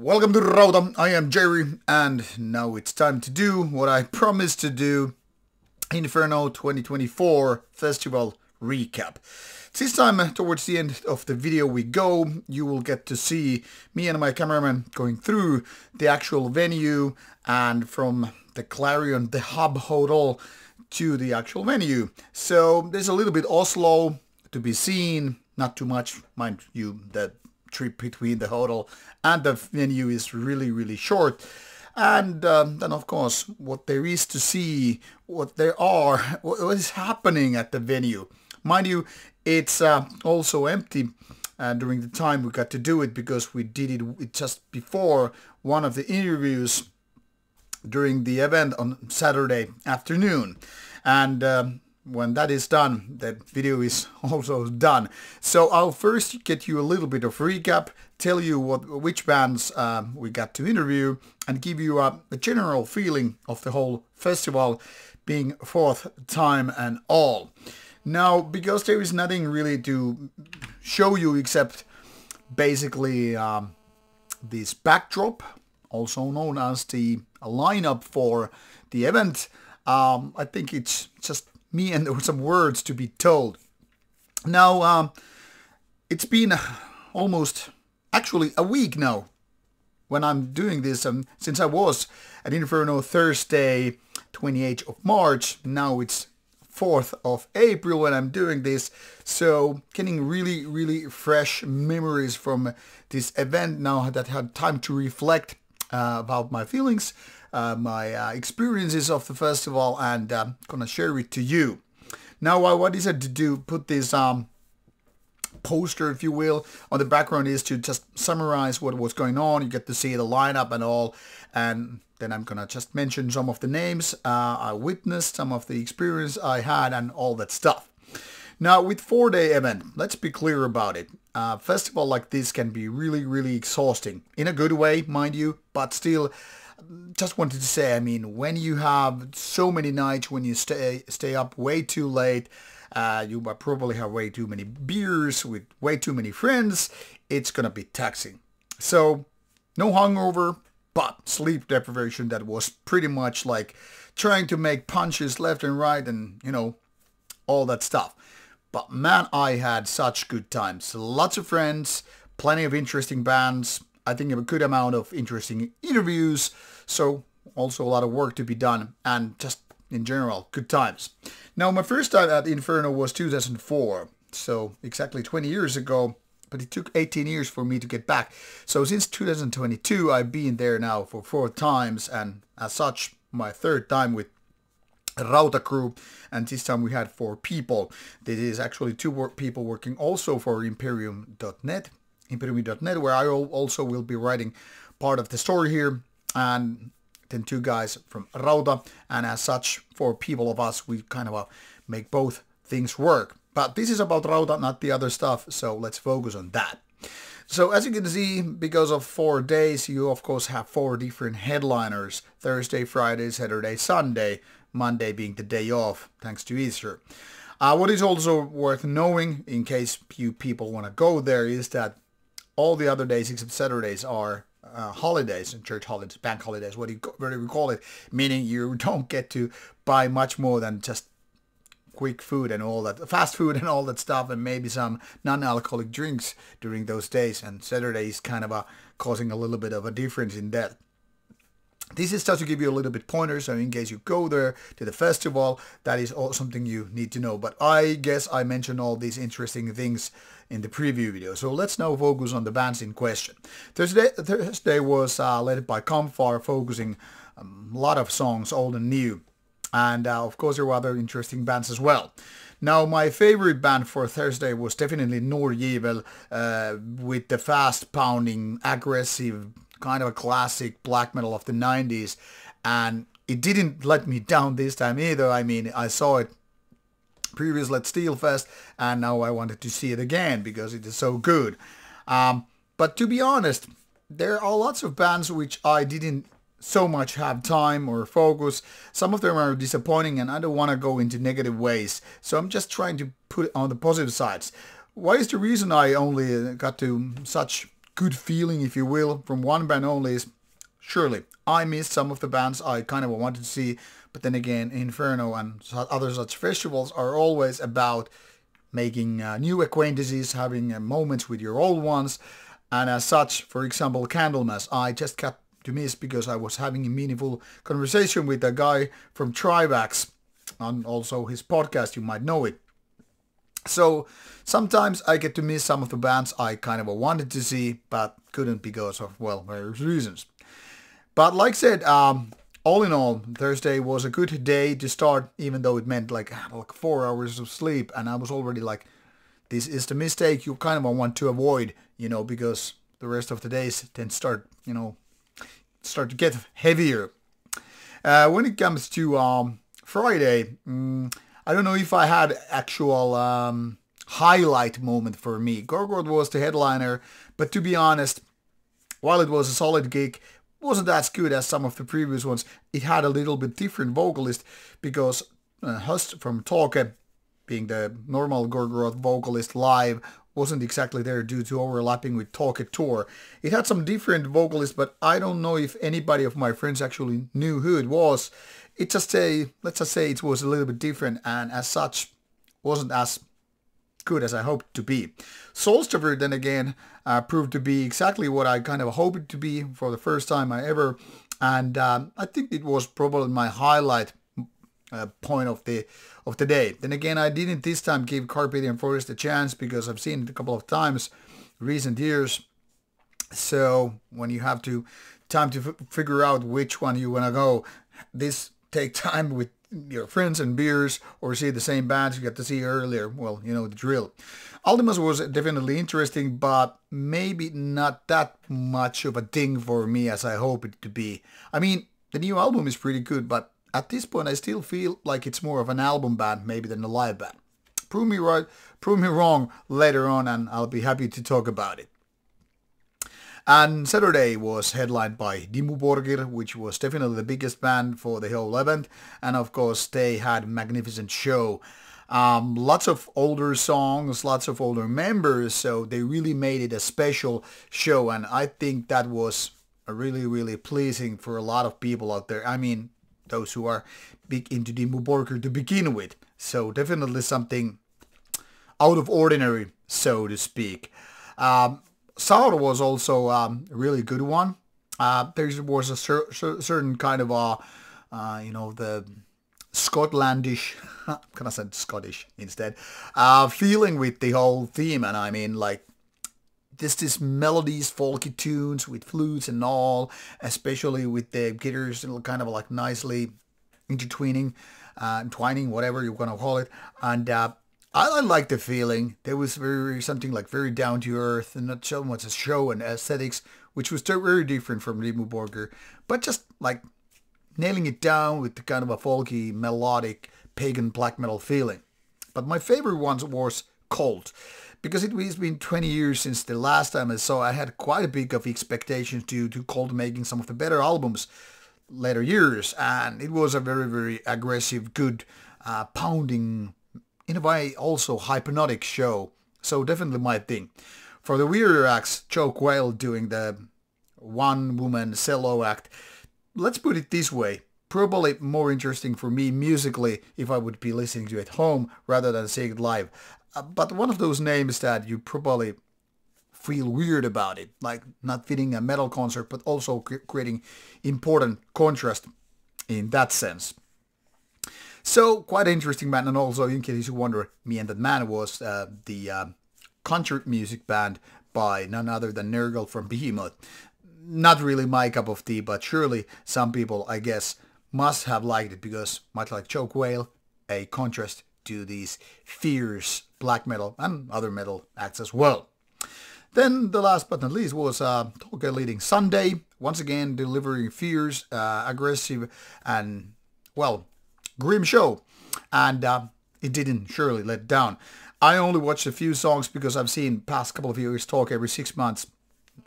Welcome to Rauta, I am Jerry, and now it's time to do what I promised to do, Inferno 2024 Festival Recap. This time, towards the end of the video we go, you will get to see me and my cameraman going through the actual venue and from the Clarion the Hub hotel to the actual venue. So there's a little bit Oslo to be seen, not too much, mind you, the trip between the hotel and the venue is really short. And then of course what there is to see, what is happening at the venue. Mind you, it's also empty during the time we got to do it, because we did it just before one of the interviews during the event on Saturday afternoon. And when that is done, that video is also done. So I'll first get you a little bit of recap, tell you which bands we got to interview, and give you a general feeling of the whole festival being fourth time and all. Now, because there is nothing really to show you except basically this backdrop, also known as the lineup for the event, I think it's just me and there were some words to be told. Now, it's been almost actually a week now when I'm doing this, since I was at Inferno Thursday 28th of March. Now it's 4th of April when I'm doing this, so getting really fresh memories from this event now that I had time to reflect about my feelings, my experiences of the festival, and gonna share it to you. Now what I decided to do, put this poster, if you will, on the background, is to just summarize what was going on. You get to see the lineup and all, and then I'm gonna just mention some of the names I witnessed, some of the experience I had, and all that stuff. Now, with 4-day event, let's be clear about it. A festival like this can be really exhausting, in a good way, mind you, but still, just wanted to say, I mean, when you have so many nights, when you stay up way too late, you probably have way too many beers with way too many friends, it's gonna be taxing. So, no hungover, but sleep deprivation that was pretty much like trying to make punches left and right and, you know, all that stuff. But man, I had such good times. Lots of friends, plenty of interesting bands, I think a good amount of interesting interviews, so also a lot of work to be done, and just in general, good times. Now, my first time at Inferno was 2004, so exactly 20 years ago, but it took 18 years for me to get back. So since 2022, I've been there now for 4 times, and as such, my 3rd time with Rauta crew, and this time we had 4 people. This is actually 2 people working also for Imperium.net, where I also will be writing part of the story here, and then 2 guys from Rauta, and as such, 4 people of us, we kind of make both things work. But this is about Rauta, not the other stuff, so let's focus on that. So as you can see, because of 4 days, you of course have 4 different headliners: Thursday, Friday, Saturday, Sunday, Monday being the day off, thanks to Easter. What is also worth knowing, in case you people want to go there, is that all the other days except Saturdays are holidays, and church holidays, bank holidays, whatever you call it, meaning you don't get to buy much more than just quick food and all that, fast food and all that stuff, and maybe some non-alcoholic drinks during those days, and Saturday is kind of causing a little bit of a difference in that. This is just to give you a little bit pointers, so in case you go there to the festival, that is all something you need to know. But I guess I mentioned all these interesting things in the preview video. So let's now focus on the bands in question. Thursday was led by Campfire, focusing a lot of songs, old and new. And of course there were other interesting bands as well. Now, my favorite band for Thursday was definitely Norgivel, with the fast pounding, aggressive, kind of a classic black metal of the 90s, and it didn't let me down this time either. I mean, I saw it previously at Steelfest, and now I wanted to see it again because it is so good. But to be honest, there are lots of bands which I didn't so much have time or focus. Some of them are disappointing, and I don't want to go into negative ways, so I'm just trying to put it on the positive sides. What is the reason I only got to such good feeling, if you will, from one band only is, surely, I missed some of the bands I kind of wanted to see, but then again, Inferno and other such festivals are always about making new acquaintances, having moments with your old ones, and as such, for example, Candlemas, I just got to miss because I was having a meaningful conversation with a guy from Trivax, and also his podcast, you might know it. So sometimes I get to miss some of the bands I kind of wanted to see, but couldn't because of, well, various reasons. But like I said, all in all, Thursday was a good day to start, even though it meant like 4 hours of sleep, and I was already like, this is the mistake you kind of want to avoid, because the rest of the days then start to get heavier. When it comes to Friday, I don't know if I had actual highlight moment for me. Gorgoroth was the headliner, but to be honest, while it was a solid gig, it wasn't as good as some of the previous ones. It had a little bit different vocalist because Hust from Tåke, being the normal Gorgoroth vocalist live, wasn't exactly there due to overlapping with Tåke tour. It had some different vocalists, but I don't know if anybody of my friends actually knew who it was. Let's just say it was a little bit different, and as such wasn't as good as I hoped to be. Solstiver then again proved to be exactly what I kind of hoped it to be for the first time I ever, and I think it was probably my highlight point of the day. Then again, I didn't this time give Carpathian Forest a chance because I've seen it a couple of times recent years. So when you have time to figure out which one you want to go, this take time with your friends and beers, or see the same bands you got to see earlier. Well, you know the drill. Ultimus was definitely interesting, but maybe not that much of a ding for me as I hope it to be. I mean, the new album is pretty good, but at this point I still feel like it's more of an album band maybe than a live band. Prove me right, prove me wrong later on, and I'll be happy to talk about it. And Saturday was headlined by Dimmu Borgir, which was definitely the biggest band for the whole event. And of course, they had a magnificent show. Lots of older songs, lots of older members, so they really made it a special show. And I think that was really, really pleasing for a lot of people out there. I mean, those who are big into Dimmu Borgir to begin with. So definitely something out of ordinary, so to speak. Saur was also a really good one. There was a certain kind of the Scotlandish, can I say Scottish instead, feeling with the whole theme. And I mean, like, this melodies, folky tunes with flutes and all, especially with the guitars kind of like nicely intertwining, twining, whatever you want to call it. And I like the feeling. There was something like very down to earth and not so much a show and aesthetics, which was very different from Dimmu Borgir, but just like nailing it down with the kind of a folky, melodic, pagan black metal feeling. But my favorite one was Cold, because it's been 20 years since the last time I saw. I had quite a bit of expectations due to Cold making some of the better albums later years, and it was a very, very aggressive, good, pounding, in a way also hypnotic show. So definitely my thing. For the weirder acts, Joe Quayle doing the one-woman cello act, let's put it this way, probably more interesting for me musically if I would be listening to it at home rather than seeing it live. But one of those names that you probably feel weird about it, like not fitting a metal concert, but also creating important contrast in that sense. So, quite interesting band, and also, in case you wonder, Me and That Man was the concert music band by none other than Nurgle from Behemoth. Not really my cup of tea, but surely some people, I guess, must have liked it, because much like Joe Quayle, a contrast to these fierce black metal and other metal acts as well. Then, the last but not least was Tåke leading Sunday, once again delivering fierce, aggressive, and, well, grim show, and it didn't surely let down. I only watched a few songs because I've seen past couple of years Tåke every 6 months.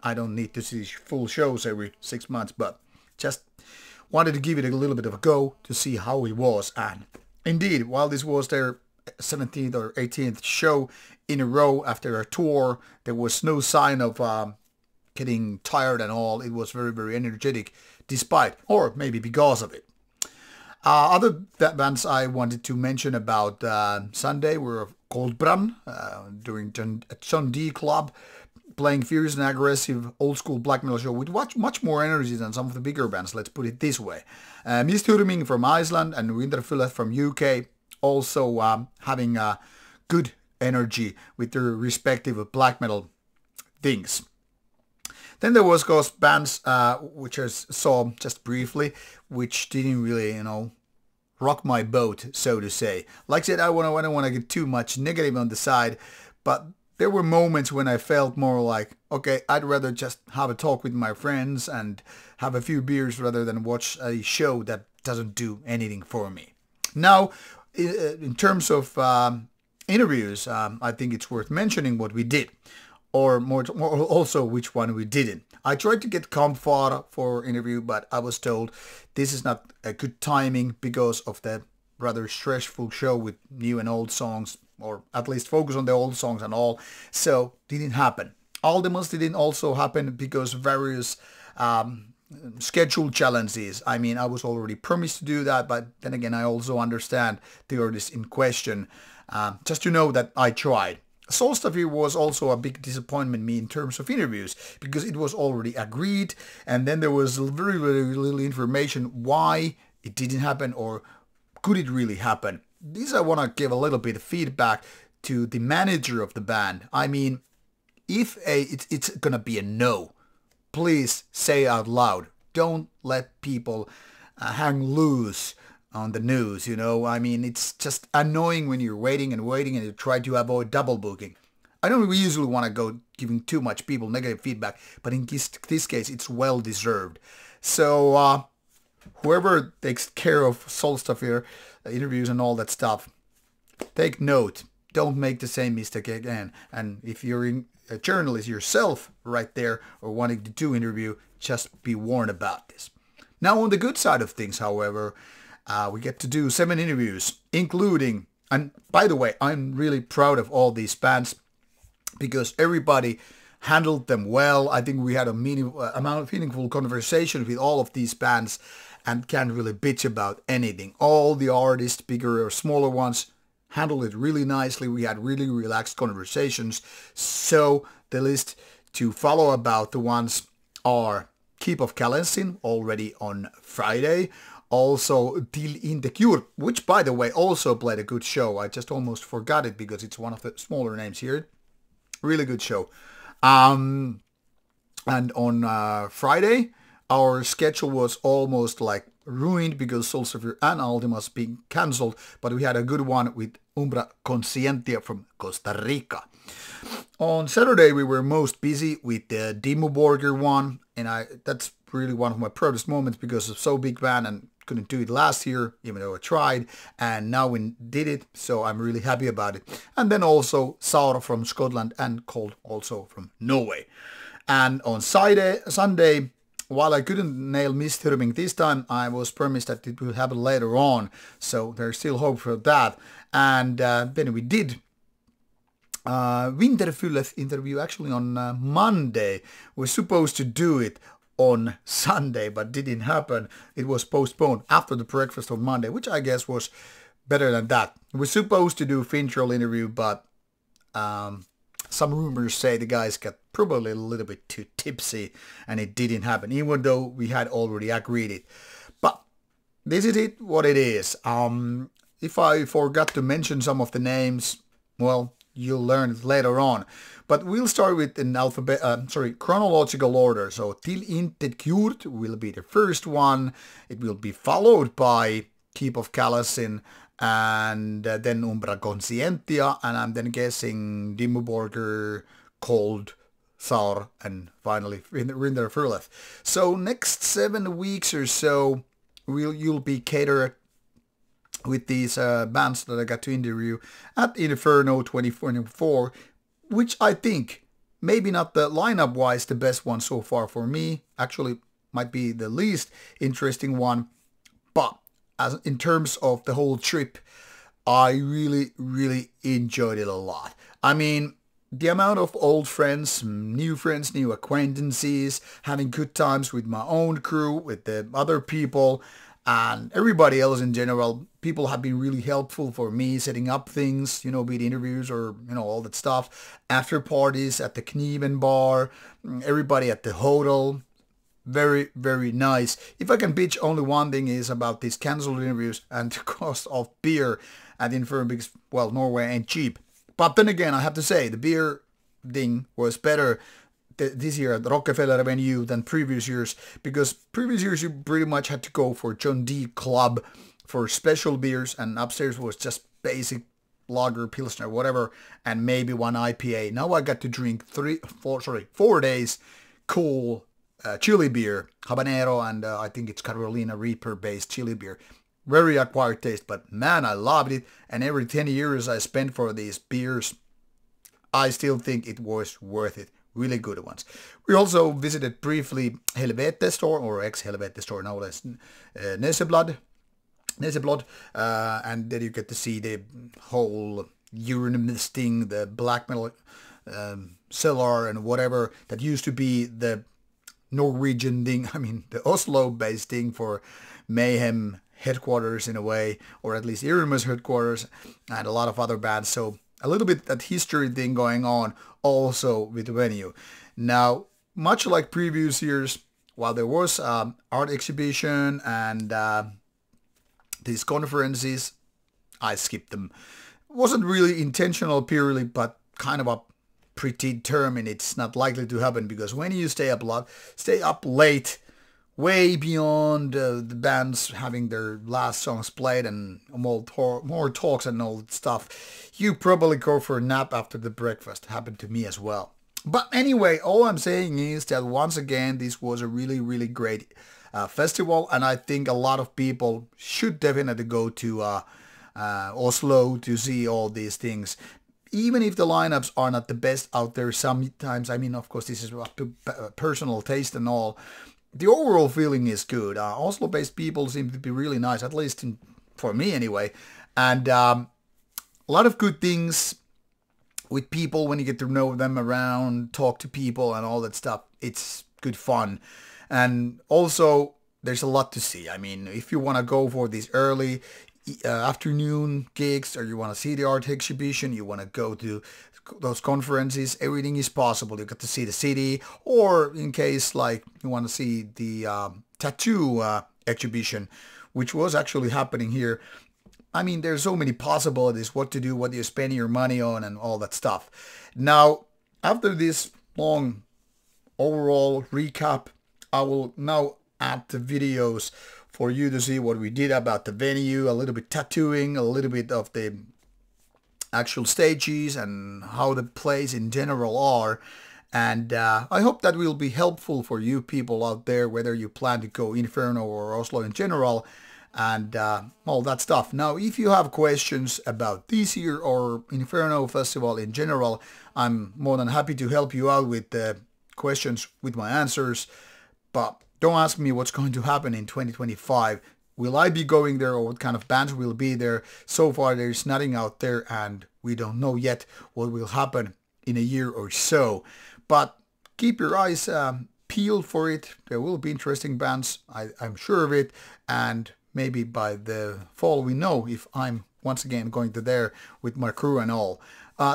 I don't need to see full shows every 6 months, but just wanted to give it a little bit of a go to see how it was. And indeed, while this was their 17th or 18th show in a row after a tour, there was no sign of getting tired and all. It was very, very energetic despite, or maybe because of it. Other bands I wanted to mention about Sunday were Coldbrand, during John Dee Club, playing fierce and aggressive old school black metal show with much more energy than some of the bigger bands, let's put it this way. Misthurming from Iceland and Winterfullet from UK also having good energy with their respective black metal things. Then there was those bands which I saw just briefly, which didn't really, rock my boat, so to say. Like I said, I don't want to get too much negative on the side, but there were moments when I felt more like, okay, I'd rather just have a talk with my friends and have a few beers rather than watch a show that doesn't do anything for me. Now, in terms of interviews, I think it's worth mentioning what we did, or more also which one we didn't. I tried to get Comfort for interview, but I was told this is not a good timing because of the rather stressful show with new and old songs, or at least focus on the old songs and all, so didn't happen. Aldemus didn't also happen because of various schedule challenges. I mean, I was already promised to do that, but then again, I also understand the artist in question. Just to know that I tried. Solstafir was also a big disappointment me in terms of interviews, because it was already agreed, and then there was very, very little information why it didn't happen, or could it really happen. This I want to give a little bit of feedback to the manager of the band. I mean, if it's gonna be a no, please say out loud. Don't let people hang loose on the news, I mean, it's just annoying when you're waiting and you try to avoid double booking. I don't usually want to go giving too much people negative feedback, but in this case, it's well deserved. So whoever takes care of Solstafir interviews and all that stuff, take note. Don't make the same mistake again. And if you're a journalist yourself right there or wanting to do interview, just be warned about this. Now on the good side of things, however, we get to do 7 interviews, including, and by the way, I'm really proud of all these bands because everybody handled them well. I think we had a meaningful conversation with all of these bands and can't really bitch about anything. All the artists, bigger or smaller ones, handled it really nicely. We had really relaxed conversations. So the list to follow about the ones are Keep of Kalensin, already on Friday. Also, Till inte Cure, which by the way also played a good show. I just almost forgot it because it's one of the smaller names here. Really good show. And on Friday, our schedule was almost like ruined because Solstafir and Aldemus being cancelled, but we had a good one with Umbra Conscientia from Costa Rica. On Saturday, we were most busy with the Dimmu Borgir one, and that's really one of my proudest moments because it's so big band and couldn't do it last year, even though I tried, and now we did it, so I'm really happy about it. And then also Saura from Scotland and Cold also from Norway. And on Sunday, while I couldn't nail Misthurming this time, I was promised that it will happen later on, so there's still hope for that. And then we did Winterfullet interview actually on Monday. We're supposed to do it on Sunday, but didn't happen. It was postponed after the breakfast on Monday, which I guess was better than that. We're supposed to do Fintroll interview, but some rumors say the guys got probably a little bit too tipsy and it didn't happen, even though we had already agreed it. But this is it, what it is. If I forgot to mention some of the names, well, you'll learn it later on. But we'll start with an chronological order. So Till inte Cure will be the first one. It will be followed by Keep of Kalensin and then Umbra Conscientia, and I'm then guessing Dimmu Borgir, Cold, Saur, and finally Winterfullet. So next 7 weeks or so, you'll be catered with these bands that I got to interview at Inferno 2024, which I think maybe not the lineup wise the best one so far for me, actually might be the least interesting one, but as in terms of the whole trip, I really enjoyed it a lot. I mean, the amount of old friends, new acquaintances, having good times with my own crew, with the other people, and everybody else in general. People have been really helpful for me setting up things, you know, be it interviews or, you know, all that stuff. After parties at the Knieven bar, everybody at the hotel. Very, very nice. If I can pitch only one thing is about these cancelled interviews and the cost of beer at Inferno, because, well, Norway ain't cheap. But then again, I have to say, the beer thing was better this year at the Rockefeller venue than previous years, because previous years you pretty much had to go for John Dee Club for special beers, and upstairs was just basic lager, pilsner, whatever, and maybe one IPA. Now I got to drink 4 days cool chili beer, habanero, and I think it's Carolina Reaper based chili beer. Very acquired taste, but man, I loved it. And every 10 years I spent for these beers, I still think it was worth it. Really good ones. We also visited briefly Helvete store, or ex-Helvete store, now less Neseblad, and then you get to see the whole urine misting, the black metal cellar and whatever that used to be the Norwegian thing, I mean the Oslo-based thing for Mayhem headquarters in a way, or at least Irima's headquarters, and a lot of other bands. So a little bit that history thing going on also with the venue. Now, much like previous years, while there was art exhibition and these conferences, I skipped them. Wasn't really intentional purely, but kind of a predetermined. It's not likely to happen, because when you stay up late, way beyond the bands having their last songs played and more talks and all that stuff, you probably go for a nap after the breakfast. Happened to me as well. But anyway, all I'm saying is that once again, this was a really, really great festival, and I think a lot of people should definitely go to Oslo to see all these things. Even if the lineups are not the best out there sometimes, I mean, of course, this is up to personal taste and all, the overall feeling is good. Oslo-based people seem to be really nice, at least for me anyway. And a lot of good things with people when you get to know them around, talk to people and all that stuff. It's good fun. And also, there's a lot to see. I mean, if you want to go for these early afternoon gigs, or you want to see the art exhibition, you want to go to those conferences, everything is possible. You get to see the city, or in case like you want to see the tattoo exhibition, which was actually happening here. I mean, there's so many possibilities, what to do, what you spend your money on, and all that stuff. Now, after this long overall recap, I will now add the videos for you to see what we did about the venue, a little bit tattooing, a little bit of the actual stages and how the plays in general are. And I hope that will be helpful for you people out there, whether you plan to go Inferno or Oslo in general, and all that stuff. Now, if you have questions about this year or Inferno Festival in general, I'm more than happy to help you out with the questions with my answers. But don't ask me what's going to happen in 2025. Will I be going there, or what kind of bands will be there? So far there's nothing out there, and we don't know yet what will happen in a year or so. But keep your eyes peeled for it. There will be interesting bands, I'm sure of it. And maybe by the fall we know if I'm once again going to there with my crew and all.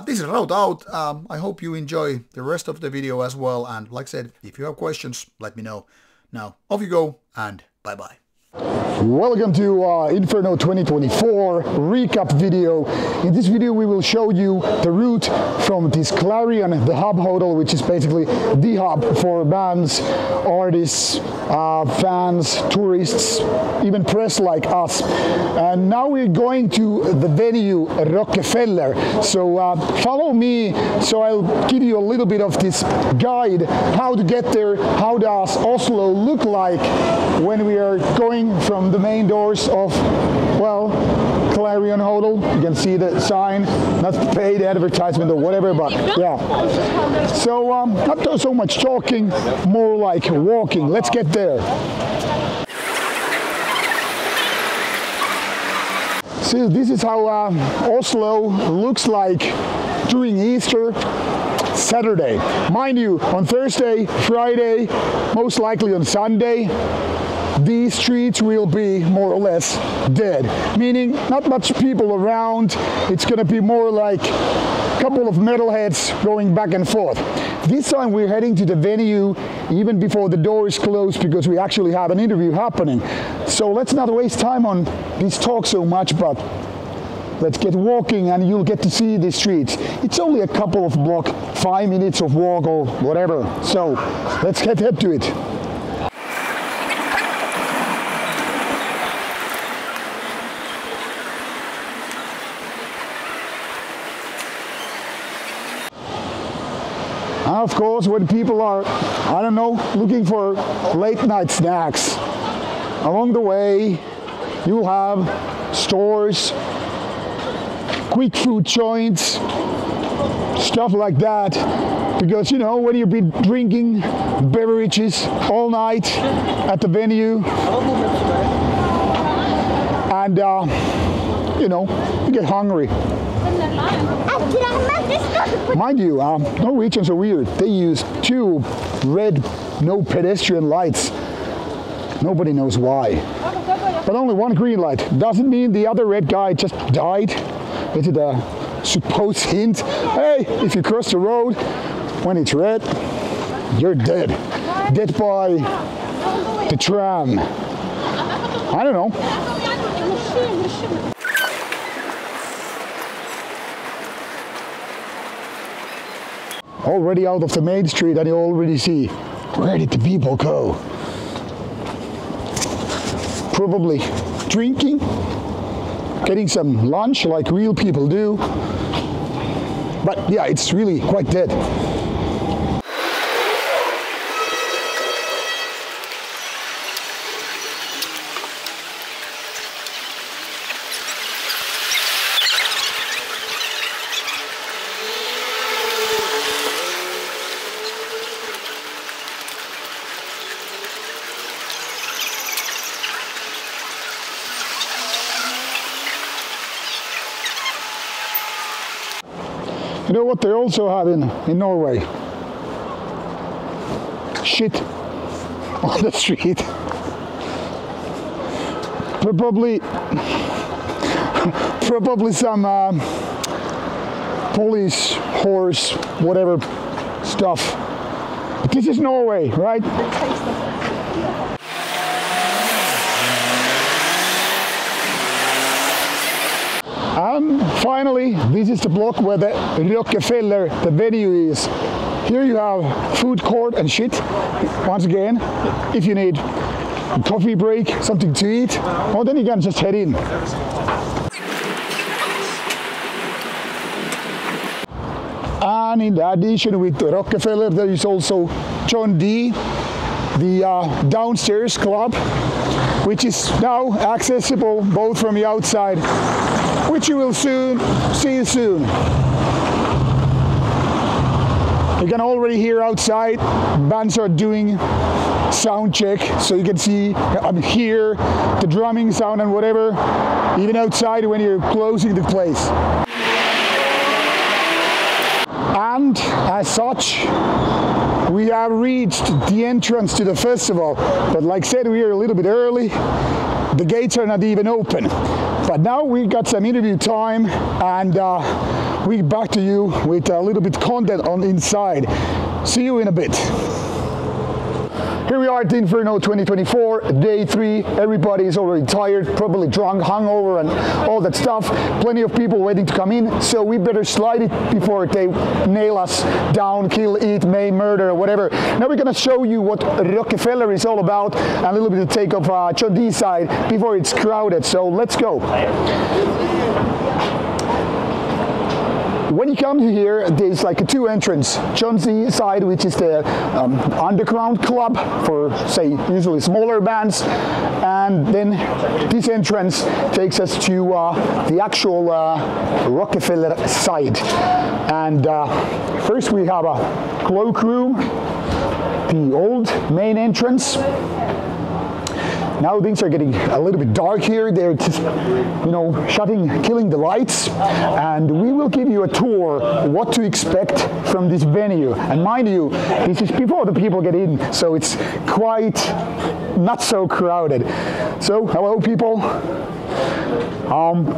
This is Rauta out. I hope you enjoy the rest of the video as well. And like I said, if you have questions, let me know. Now, off you go, and bye-bye. Welcome to Inferno 2024 recap video. In this video we will show you the route from this Clarion the Hub hotel, which is basically the hub for bands, artists, fans, tourists, even press like us. And now we're going to the venue Rockefeller. So follow me, so I'll give you a little bit of this guide, how to get there, how does Oslo look like when we are going from the main doors of, well, Clarion Hotel. You can see the sign, not paid advertisement or whatever, but yeah. So not so much talking, more like walking. Let's get there. So this is how Oslo looks like during Easter, Saturday. Mind you, on Thursday, Friday, most likely on Sunday, these streets will be more or less dead, meaning not much people around. It's going to be more like a couple of metalheads going back and forth. This time we're heading to the venue even before the doors close because we actually have an interview happening. So let's not waste time on this talk so much, but let's get walking and you'll get to see the streets. It's only a couple of blocks, 5 minutes of walk or whatever. So let's head to it. And of course, when people are, I don't know, looking for late night snacks, along the way you'll have stores, quick food joints, stuff like that, because you know, when you've been drinking beverages all night at the venue and you know, you get hungry. Mind you, Norwegians are weird. They use 2 red no pedestrian lights. Nobody knows why. But only 1 green light. Doesn't mean the other red guy just died. Is it a supposed hint? Hey, if you cross the road when it's red, you're dead. Dead by the tram. I don't know. Already out of the main street and you already see, where did the people go? Probably drinking, getting some lunch like real people do. But yeah, it's really quite dead. You know what they also have in Norway? Shit on the street. Probably some police, horse, whatever stuff. But this is Norway, right? And finally, this is the block where the Rockefeller, the venue is. Here you have food court and shit. Once again, if you need a coffee break, something to eat, well then you can just head in. And in addition with the Rockefeller, there is also John Dee, the downstairs club, which is now accessible both from the outside, which you will soon see soon. You can already hear outside, bands are doing sound check, so you can see, hear the drumming sound and whatever, even outside when you're closing the place. And as such, we have reached the entrance to the festival, but like I said, we are a little bit early. The gates are not even open. But now we got some interview time and we're back to you with a little bit content on the inside. See you in a bit. Here we are at Inferno 2024, day 3. Everybody is already tired, probably drunk, hungover and all that stuff. Plenty of people waiting to come in, so we better slide it before they nail us down, kill, eat, maim, murder, whatever. Now we're gonna show you what Rockefeller is all about, and a little bit of take of John Dee's side before it's crowded, so let's go. When you come to here, there's like a 2 entrance. John Dee's side, which is the underground club for, say, usually smaller bands, and then this entrance takes us to the actual Rockefeller side. And first we have a cloakroom, the old main entrance. Now things are getting a little bit dark here. They're just, you know, killing the lights, and we will give you a tour what to expect from this venue. And mind you, this is before the people get in, so it's quite not so crowded. So hello people.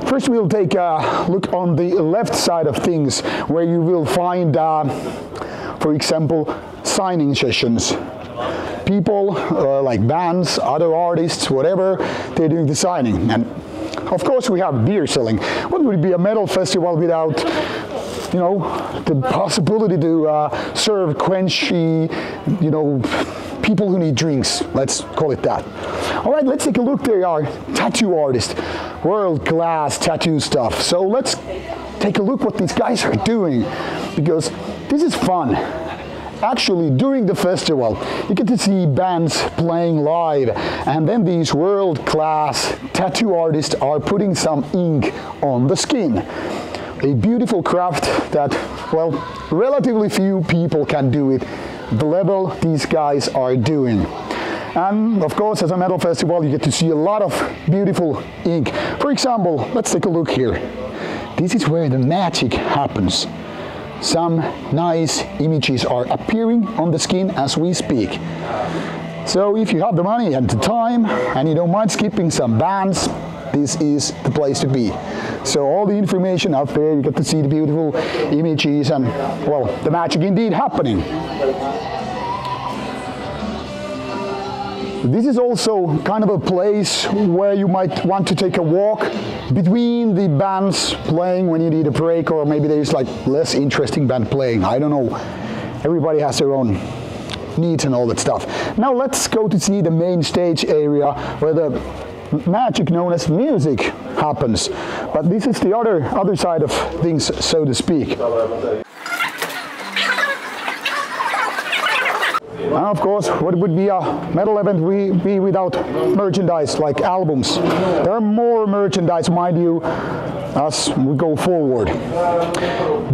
First we'll take a look on the left side of things, where you will find, for example, signing sessions. People like bands, other artists, whatever, they're doing the signing. And of course we have beer selling. What would be a metal festival without, you know, the possibility to serve quenchy, you know, people who need drinks, let's call it that. All right, let's take a look. There are tattoo artists, world-class tattoo stuff. So let's take a look what these guys are doing, because this is fun. Actually, during the festival, you get to see bands playing live, and then these world-class tattoo artists are putting some ink on the skin. A beautiful craft that, well, relatively few people can do it the level these guys are doing. And of course, as a metal festival, you get to see a lot of beautiful ink. For example, let's take a look here. This is where the magic happens. Some nice images are appearing on the skin as we speak. So if you have the money and the time and you don't mind skipping some bands, this is the place to be. So all the information out there, you get to see the beautiful images and, well, the magic indeed happening. This is also kind of a place where you might want to take a walk between the bands playing when you need a break, or maybe there's like less interesting band playing. I don't know. Everybody has their own needs and all that stuff. Now let's go to see the main stage area where the magic known as music happens. But this is the other side of things, so to speak. And of course, what would be a metal event be without merchandise like albums? There are more merchandise, mind you, as we go forward.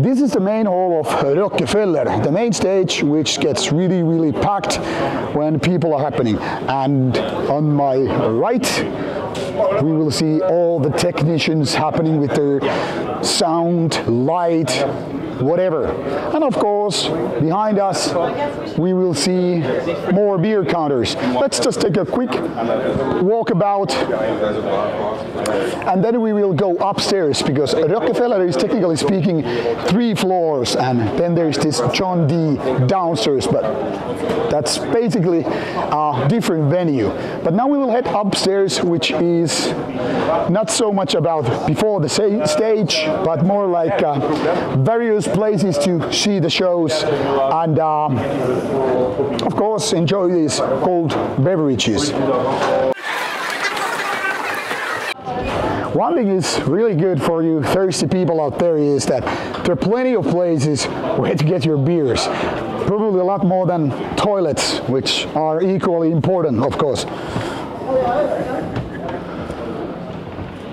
This is the main hall of Rockefeller, the main stage, which gets really, really packed when people are happening. And on my right, we will see all the technicians happening with their sound, light, whatever. And of course, behind us, we will see more beer counters. Let's just take a quick walk about, and then we will go upstairs, because Rockefeller is technically speaking 3 floors, and then there's this John Dee downstairs, but that's basically a different venue. But now we will head upstairs, which is not so much about before the stage, but more like various places to see the shows and of course enjoy these cold beverages. One thing is really good for you thirsty people out there is that there are plenty of places where to get your beers. Probably a lot more than toilets, which are equally important, of course.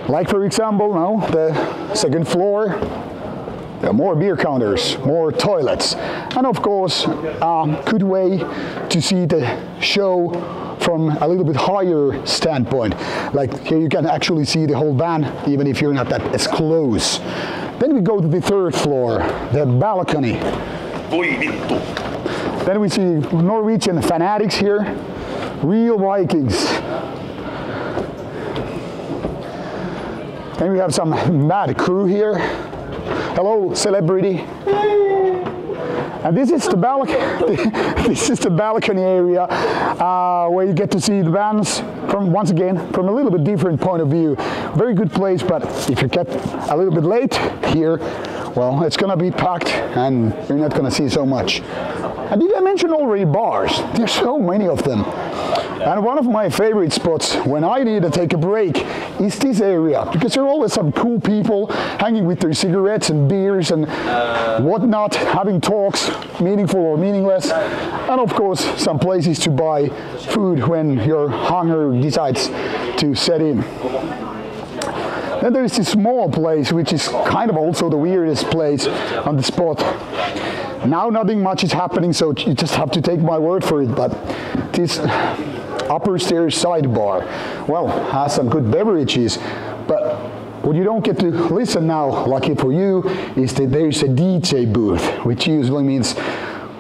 Like for example, now the second floor, there are more beer counters, more toilets, and of course, good way to see the show from a little bit higher standpoint. Like here you can actually see the whole band, even if you're not that as close. Then we go to the third floor, the balcony. Then we see Norwegian fanatics here, real Vikings. Then we have some mad crew here. Hello, celebrity. And this is the balcony area where you get to see the bands from, once again, from a little bit different point of view. Very good place, but if you get a little bit late here, well, it's gonna be packed and you're not gonna see so much. And did I mention already bars? There's so many of them. And one of my favorite spots when I need to take a break is this area, because there are always some cool people hanging with their cigarettes and beers and whatnot, having talks, meaningful or meaningless, and of course some places to buy food when your hunger decides to set in. Then there is this small place, which is kind of also the weirdest place on the spot. Now nothing much is happening, so you just have to take my word for it, but this upper stairs sidebar. Well, has some good beverages, but what you don't get to listen now, lucky for you, is that there's a DJ booth, which usually means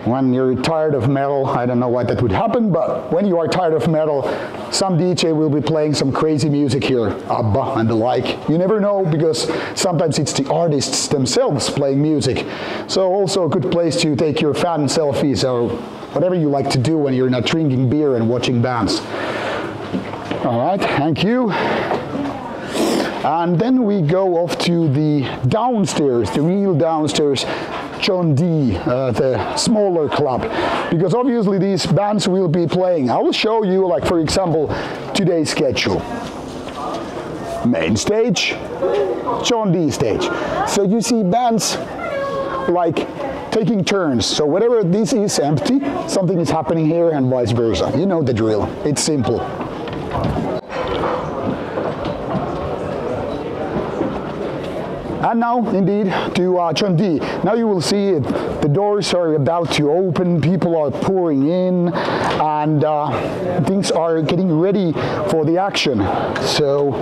when you're tired of metal, I don't know why that would happen, but when you are tired of metal, some DJ will be playing some crazy music here, ABBA and the like. You never know, because sometimes it's the artists themselves playing music. So also a good place to take your fan selfies or whatever you like to do when you're not drinking beer and watching bands. All right, thank you. And then we go off to the downstairs, the real downstairs, John Dee, the smaller club, because obviously these bands will be playing. I will show you, like for example, today's schedule. Main stage, John Dee stage. So you see bands like taking turns. So whatever this is empty, something is happening here and vice versa. You know the drill. It's simple. And now, indeed, to John Dee. Now you will see it. The doors are about to open, people are pouring in, and things are getting ready for the action. So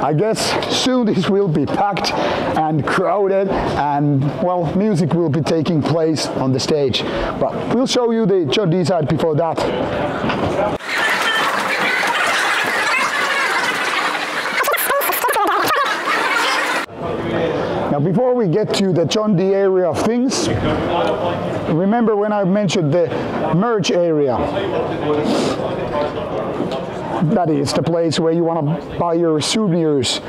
I guess soon this will be packed and crowded, and well, music will be taking place on the stage. But we'll show you the John Dee side before that. Now, before we get to the John Dee area of things, remember when I mentioned the merch area? That is the place where you want to buy your souvenirs,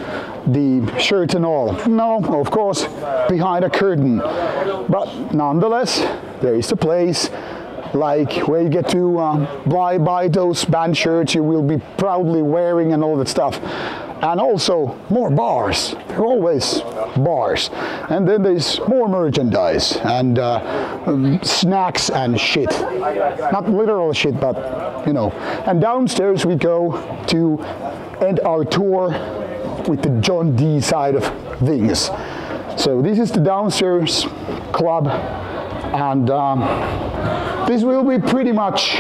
the shirts and all. No, of course, behind a curtain. But nonetheless, there is a place like where you get to buy those band shirts you will be proudly wearing and all that stuff. And also more bars. There are always bars. And then there's more merchandise and snacks and shit. Not literal shit, but you know. And downstairs we go to end our tour with the John Dee side of things. So this is the downstairs club, and this will be pretty much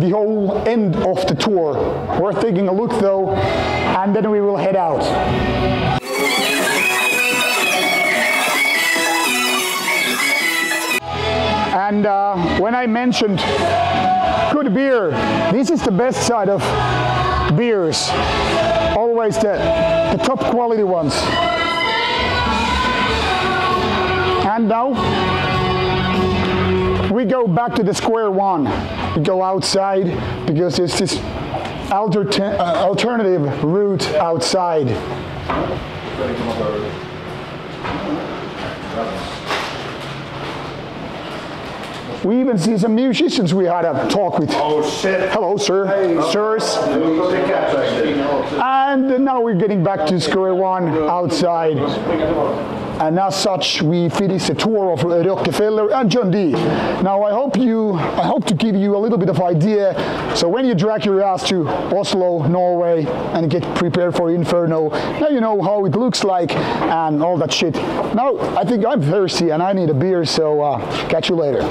the whole end of the tour. We're taking a look though, and then we will head out. And when I mentioned good beer, this is the best side of beers. Always the top quality ones. And now we go back to the square one. We go outside because there's this alternative route outside. We even see some musicians we had a talk with. Oh shit. Hello, sir. Hey. Sirs. And now we're getting back to square one outside. And as such, we finish the tour of Rockefeller and John Dee. Now I hope to give you a little bit of idea. So when you drag your ass to Oslo, Norway, and get prepared for Inferno, now you know how it looks like and all that shit. Now I think I'm thirsty and I need a beer, so catch you later.